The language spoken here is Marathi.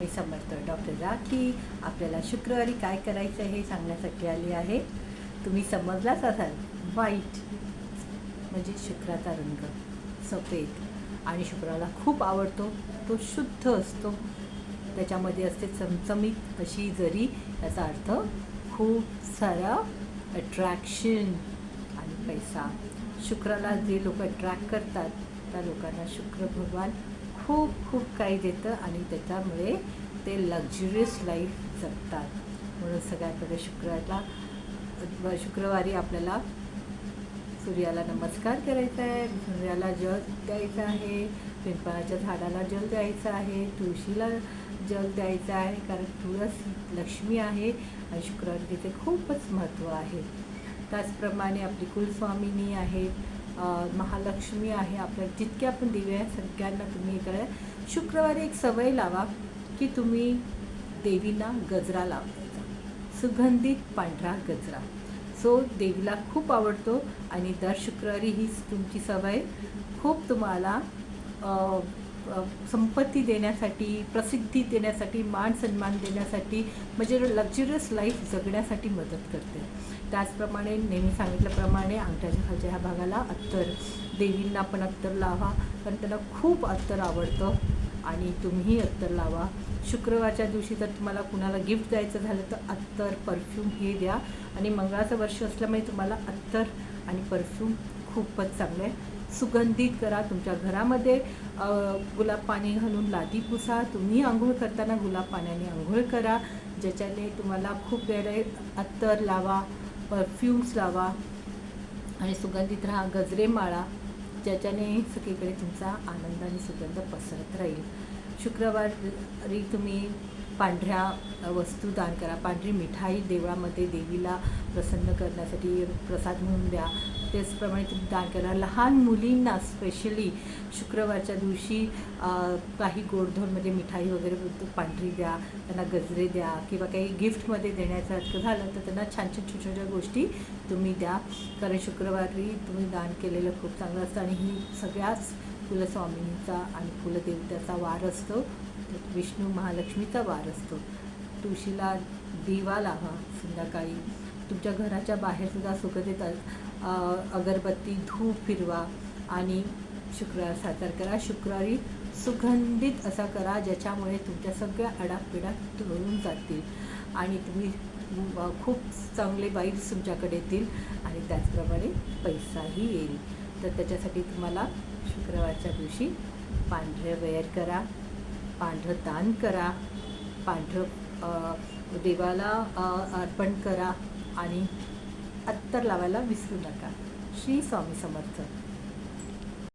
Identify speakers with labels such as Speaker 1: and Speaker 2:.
Speaker 1: मी समर्थ डॉक्टर राखी आपल्याला शुक्रवारी काय करायचं हे सांगण्यासाठी आली आहे. तुम्ही समजलाच असाल, व्हाईट म्हणजे शुक्राचा रंग, सफेद, आणि शुक्राला खूप आवडतो. तो शुद्ध असतो, त्याच्यामध्ये असते चमचमीत अशी जरी. याचा अर्थ खूप सारा अट्रॅक्शन आणि पैसा. शुक्राला जे लोक अट्रॅक्ट करतात त्या लोकांना शुक्र भगवान खूप खूप काही देतं आणि त्याच्यामुळे ते लक्झरियस लाईफ जगतात. म्हणून सगळ्यांकडे शुक्रवारी आपल्याला सूर्याला नमस्कार करायचा आहे, सूर्याला जल द्यायचं आहे, पिंपळाच्या झाडाला जल द्यायचं आहे, तुळशीला जल द्यायचं आहे, कारण तुळस लक्ष्मी आहे आणि शुक्रवारी तिथे खूपच महत्त्व आहे. त्याचप्रमाणे आपली कुलस्वामिनी आहे, महालक्ष्मी आहे. आपल्या जितक्या पण देवी आहे सगळ्यांना तुम्ही इकडे शुक्रवारी एक सवय लावा की तुम्ही देवींना गजरा लावायचा, सुगंधित पांढरा गजरा. देवीला खूप आवडतो आणि दर शुक्रवारी ही तुमची सवय खूप तुम्हाला संपत्ती देण्यासाठी, प्रसिद्धी देण्यासाठी, मान सन्मान देण्यासाठी, म्हणजे लक्झरियस लाईफ जगण्यासाठी मदत करते. त्याचप्रमाणे नेहमी सांगितल्याप्रमाणे अंगठ्याच्या खालच्या ह्या भागाला अत्तर, देवींना पण अत्तर लावा, कारण त्यांना खूप अत्तर आवडतं आणि तुम्हीही अत्तर लावा. शुक्रवारच्या दिवशी जर तुम्हाला कुणाला गिफ्ट द्यायचं झालं तर अत्तर, परफ्यूम हे द्या. आणि मंगळाचं वर्ष असल्यामुळे तुम्हाला अत्तर आणि परफ्यूम खूपच चांगलं आहे. सुगंधित करा. तुमच्या घरामध्ये गुलाब पाणी घालून लादी पुसा. तुम्ही आंघोळ करताना गुलाब पाण्याने आंघोळ करा, ज्याच्याने तुम्हाला खूप वेळ अत्तर लावा, परफ्यूम्स लावा आणि सुगंधित राहा. गजरे माळा, ज्याच्याने सगळीकडे तुमचा आनंद आणि सुगंध पसरत राहील. शुक्रवारी तुम्ही पांढऱ्या वस्तू दान करा. पांढरी मिठाई देवळामध्ये देवीला प्रसन्न करण्यासाठी प्रसाद म्हणून द्या. त्याचप्रमाणे तुम्ही दान करा. लहान मुलींना स्पेशली शुक्रवारच्या दिवशी काही गोडधोडमध्ये मिठाई वगैरे पांढरी द्या, त्यांना गजरे द्या, किंवा काही गिफ्टमध्ये देण्यासारखं झालं तर त्यांना छान छान छोट्या छोट्या गोष्टी तुम्ही द्या. कारण शुक्रवारी तुम्ही दान केलेलं खूप चांगलं असतं आणि ही सगळ्याच कुलस्वामिनीचा आणि कुलदेवतेचा वार असतो, विष्णू महालक्ष्मीचा वार असतो. तुळशीला दिवा लावा संध्याकाळी. तुमच्या घराच्या बाहेरसुद्धा सुगंधित अगरबत्ती, धूप फिरवा आणि शुक्रवार साजरा करा. शुक्रवारी सुगंधित असा करा ज्याच्यामुळे तुमच्या सगळ्या अडापिडा तोडून जातील आणि तुम्ही खूप चांगले वाईब्स तुमच्याकडे येतील आणि त्याचप्रमाणे पैसाही येईल. तर त्याच्यासाठी तुम्हाला शुक्रवारच्या दिवशी पांढरं वेअर करा, पांढरं दान करा, पांढरं देवाला अर्पण करा आणि अत्तर लावायला विसरू नका. श्री स्वामी समर्थ.